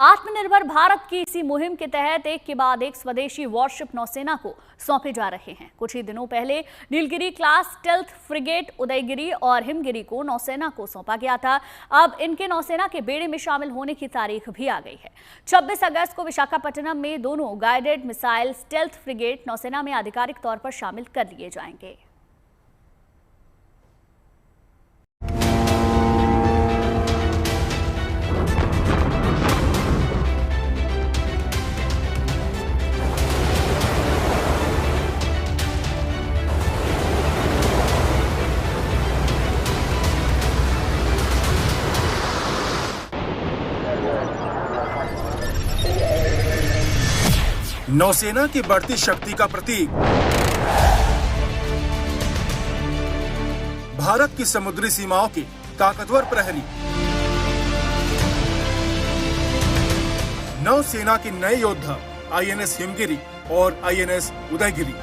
आत्मनिर्भर भारत की इसी मुहिम के तहत एक के बाद एक स्वदेशी वॉरशिप नौसेना को सौंपे जा रहे हैं। कुछ ही दिनों पहले Nilgiri class stealth frigate Udaygiri और हिमगिरी को नौसेना को सौंपा गया था। अब इनके नौसेना के बेड़े में शामिल होने की तारीख भी आ गई है। 26 अगस्त को विशाखापट्टनम में दोनों गाइडेड मिसाइल स्टेल्थ फ्रिगेट नौसेना में आधिकारिक तौर पर शामिल कर लिए जाएंगे। नौसेना की बढ़ती शक्ति का प्रतीक, भारत की समुद्री सीमाओं के ताकतवर प्रहरी, नौसेना के नए योद्धा आईएनएस हिमगिरी और आईएनएस उदयगिरी।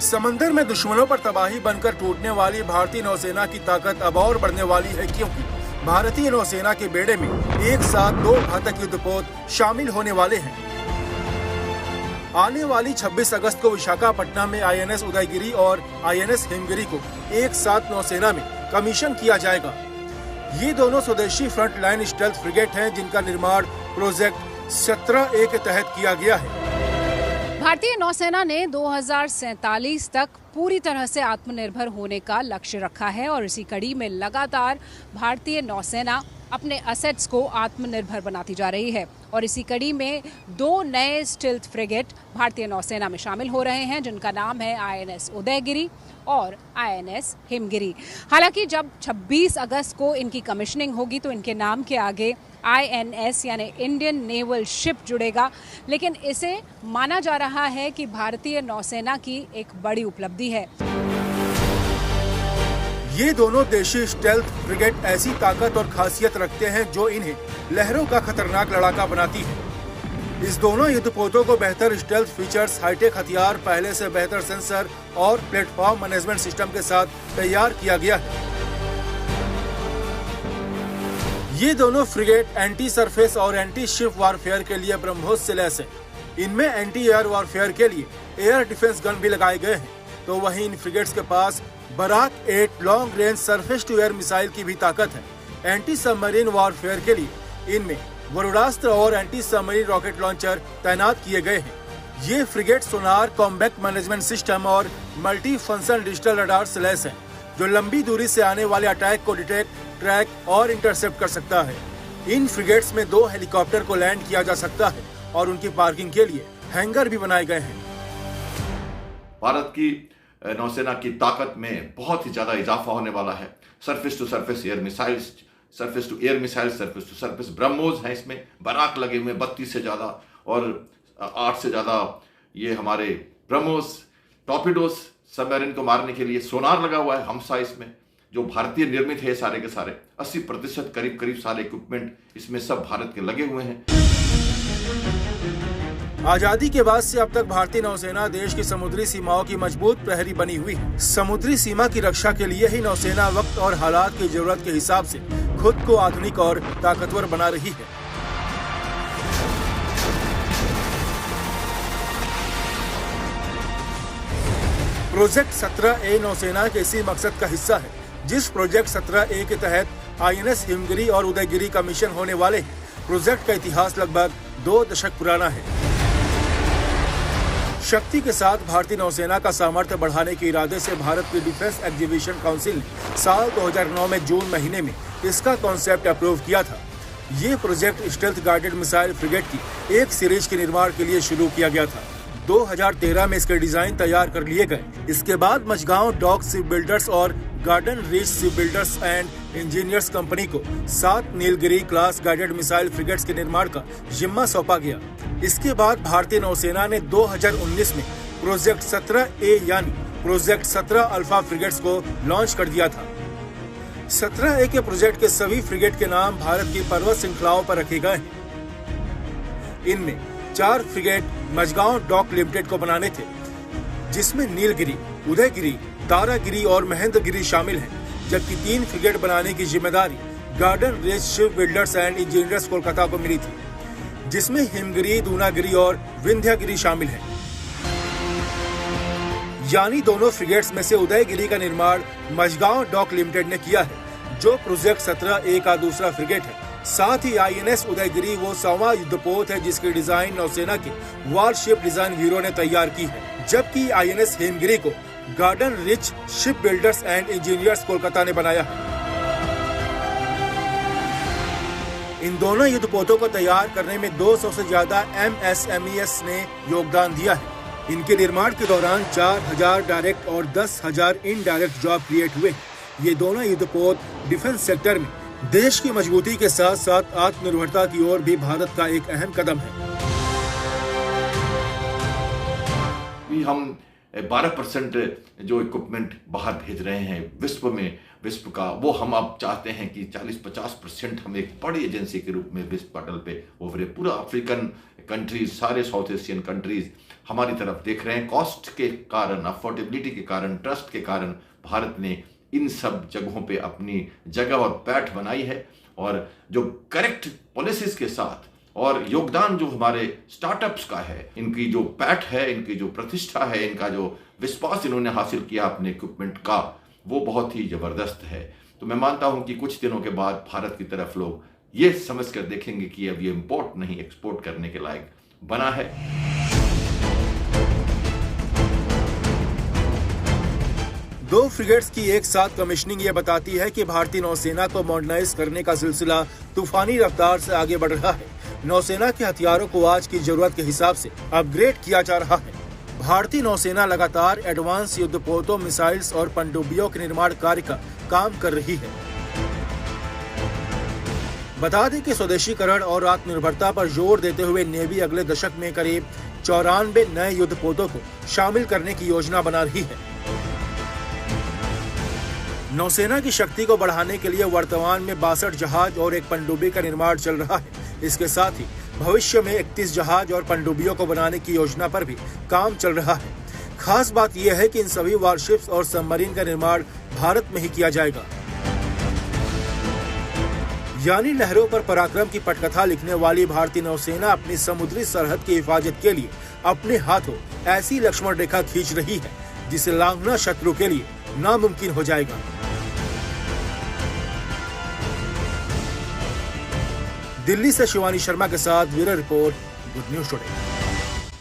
समंदर में दुश्मनों पर तबाही बनकर टूटने वाली भारतीय नौसेना की ताकत अब और बढ़ने वाली है, क्योंकि भारतीय नौसेना के बेड़े में एक साथ 2 घातक युद्धपोत शामिल होने वाले हैं। आने वाली 26 अगस्त को विशाखापट्टनम में आईएनएस उदयगिरी और आईएनएस हिमगिरी को एक साथ नौसेना में कमीशन किया जाएगा। ये दोनों स्वदेशी फ्रंट लाइन स्टेल्थ फ्रिगेट हैं, जिनका निर्माण प्रोजेक्ट 17A के तहत किया गया है। भारतीय नौसेना ने 2047 तक पूरी तरह से आत्मनिर्भर होने का लक्ष्य रखा है और इसी कड़ी में लगातार भारतीय नौसेना अपने असेट्स को आत्मनिर्भर बनाती जा रही है और इसी कड़ी में 2 नए स्टेल्थ फ्रिगेट भारतीय नौसेना में शामिल हो रहे हैं, जिनका नाम है आईएनएस उदयगिरी और आईएनएस हिमगिरी। हालांकि जब 26 अगस्त को इनकी कमीशनिंग होगी तो इनके नाम के आगे आईएनएस यानी इंडियन नेवल शिप जुड़ेगा, लेकिन इसे माना जा रहा है कि भारतीय नौसेना की एक बड़ी उपलब्धि है। ये दोनों देशी स्टेल्थ फ्रिगेट ऐसी ताकत और खासियत रखते हैं जो इन्हें लहरों का खतरनाक लड़ाका बनाती है। इस दोनों युद्धपोतों को बेहतर स्टेल्थ फीचर्स, हाईटेक हथियार, पहले से बेहतर सेंसर और प्लेटफॉर्म मैनेजमेंट सिस्टम के साथ तैयार किया गया है। ये दोनों फ्रिगेट एंटी सरफेस और एंटी शिप वॉरफेयर के लिए ब्रह्मोस से लैस है। इनमें एंटी एयर वॉरफेयर के लिए एयर डिफेंस गन भी लगाए गए हैं। तो वहीं इन फ्रिगेट्स के पास Barak 8 long range surface to air missile की भी ताकत है। एंटी सबमरीन वॉरफेयर के लिए इनमें वरुणास्त्र और एंटी सबमरीन रॉकेट लॉन्चर तैनात किए गए हैं। ये फ्रिगेट सोनार, कॉम्बैट मैनेजमेंट सिस्टम और मल्टी फंक्शन डिजिटल रडार से लैस है, जो लंबी दूरी से आने वाले अटैक को डिटेक्ट, ट्रैक और इंटरसेप्ट कर सकता है। इन फ्रिगेट्स में 2 हेलीकॉप्टर को लैंड किया जा सकता है और उनकी पार्किंग के लिए हैंगर भी बनाए गए हैं। भारत की नौसेना की ताकत में बहुत ही ज्यादा इजाफा होने वाला है। Surface to surface air missiles, surface to air missiles, surface to surface BrahMos हैं, इसमें बराक लगे हुए 32 से ज्यादा और 8 से ज्यादा ये हमारे ब्रह्मोस, टॉर्पिडोस, सबमरीन को मारने के लिए सोनार लगा हुआ है हमसा इसमें, जो भारतीय निर्मित है। सारे के सारे 80% करीब सारे इक्विपमेंट इसमें सब भारत के लगे हुए हैं। आजादी के बाद से अब तक भारतीय नौसेना देश की समुद्री सीमाओं की मजबूत प्रहरी बनी हुई है। समुद्री सीमा की रक्षा के लिए ही नौसेना वक्त और हालात की जरूरत के हिसाब से खुद को आधुनिक और ताकतवर बना रही है। प्रोजेक्ट 17A नौसेना के इसी मकसद का हिस्सा है। जिस प्रोजेक्ट 17A के तहत आईएनएस हिमगिरी और उदयगिरी का मिशन होने वाले हैं, प्रोजेक्ट का इतिहास लगभग 2 दशक पुराना है। शक्ति के साथ भारतीय नौसेना का सामर्थ्य बढ़ाने के इरादे से भारत की डिफेंस एग्जीबिशन काउंसिल ने साल 2009 में जून महीने में इसका कॉन्सेप्ट अप्रूव किया था। ये project stealth guided missile frigate की एक सीरीज के निर्माण के लिए शुरू किया गया था। 2013 में इसके डिजाइन तैयार कर लिए गए। इसके बाद मझगांव डॉक शिप बिल्डर्स और garden reach ship builders and engineers company को 7 Nilgiri class guided missile frigates के निर्माण का जिम्मा सौंपा गया। इसके बाद भारतीय नौसेना ने 2019 में प्रोजेक्ट 17A यानी प्रोजेक्ट 17 अल्फा फ्रिगेट्स को लॉन्च कर दिया था। 17A के प्रोजेक्ट के सभी फ्रिगेट के नाम भारत की पर्वत श्रृंखलाओं पर रखे गए हैं। इनमें 4 फ्रिगेट मझगांव डॉक लिमिटेड को बनाने थे, जिसमें नीलगिरी, उदयगिरी, तारागिरी और महेंद्रगिरी शामिल हैं, जबकि 3 फ्रिगेट बनाने की जिम्मेदारी garden rich ship builders and engineers Kolkata को मिली थी, जिसमें हिमगिरी, दूनागिरी और विंध्यगिरी शामिल है। यानी दोनों फ्रिगेट्स में से उदयगिरी का निर्माण मझगांव डॉक लिमिटेड ने किया है, जो प्रोजेक्ट 17A का दूसरा फ्रिगेट है। साथ ही INS उदयगिरी वो 100वां युद्धपोत है जिसकी डिजाइन नौसेना के वारशिप डिजाइन ब्यूरो ने तैयार की है, जबकि INS हिमगिरी को garden rich ship builders and engineers Kolkata ने बनाया है। इन दोनों युद्धपोतों को तैयार करने में 200 से ज्यादा MSMES ने योगदान दिया है। इनके निर्माण के दौरान 4000 डायरेक्ट और 10,000 इनडायरेक्ट जॉब क्रिएट हुए। ये दोनों युद्धपोत डिफेंस सेक्टर में देश की मजबूती के साथ साथ आत्मनिर्भरता की ओर भी भारत का एक अहम कदम है। हम 12% जो इक्विपमेंट बाहर भेज रहे हैं विश्व का, वो हम अब चाहते हैं कि 40-50% हम एक बड़ी एजेंसी के रूप में विश्व पटल पे उभरे। पूरा अफ्रीकन कंट्रीज, सारे साउथ एशियन कंट्रीज हमारी तरफ देख रहे हैं। कॉस्ट के कारण, अफोर्डेबिलिटी के कारण, ट्रस्ट के कारण भारत ने इन सब जगहों पे अपनी जगह और पैठ बनाई है, और जो करेक्ट पॉलिसीज के साथ और योगदान जो हमारे स्टार्टअप्स का है, इनकी जो पैठ है, इनकी जो प्रतिष्ठा है, इनका जो विश्वास इन्होंने हासिल किया अपने इक्विपमेंट का, वो बहुत ही जबरदस्त है। तो मैं मानता हूं कि कुछ दिनों के बाद भारत की तरफ लोग ये समझ कर देखेंगे कि अब ये इंपोर्ट नहीं एक्सपोर्ट करने के लायक बना है। दो फ्रिगेट्स की एक साथ कमीशनिंग ये बताती है कि भारतीय नौसेना को मॉडर्नाइज करने का सिलसिला तूफानी रफ्तार से आगे बढ़ रहा है। नौसेना के हथियारों को आज की जरूरत के हिसाब से अपग्रेड किया जा रहा है। भारतीय नौसेना लगातार एडवांस युद्धपोतों, मिसाइल्स और पनडुब्बियों के निर्माण कार्य का काम कर रही है। बता दें कि स्वदेशीकरण और आत्मनिर्भरता पर जोर देते हुए नेवी अगले दशक में करीब 94 नए युद्धपोतों को शामिल करने की योजना बना रही है। नौसेना की शक्ति को बढ़ाने के लिए वर्तमान में 62 जहाज और एक पनडुब्बी का निर्माण चल रहा है। इसके साथ ही भविष्य में 31 जहाज और पनडुब्बियों को बनाने की योजना पर भी काम चल रहा है। खास बात यह है कि इन सभी वारशिप्स और सबमरीन का निर्माण भारत में ही किया जाएगा। यानी लहरों पर पराक्रम की पटकथा लिखने वाली भारतीय नौसेना अपनी समुद्री सरहद की हिफाजत के लिए अपने हाथों ऐसी लक्ष्मण रेखा खींच रही है जिसे लांघना शत्रु के लिए नामुमकिन हो जाएगा। दिल्ली से शिवानी शर्मा के साथ bureau report, good news today.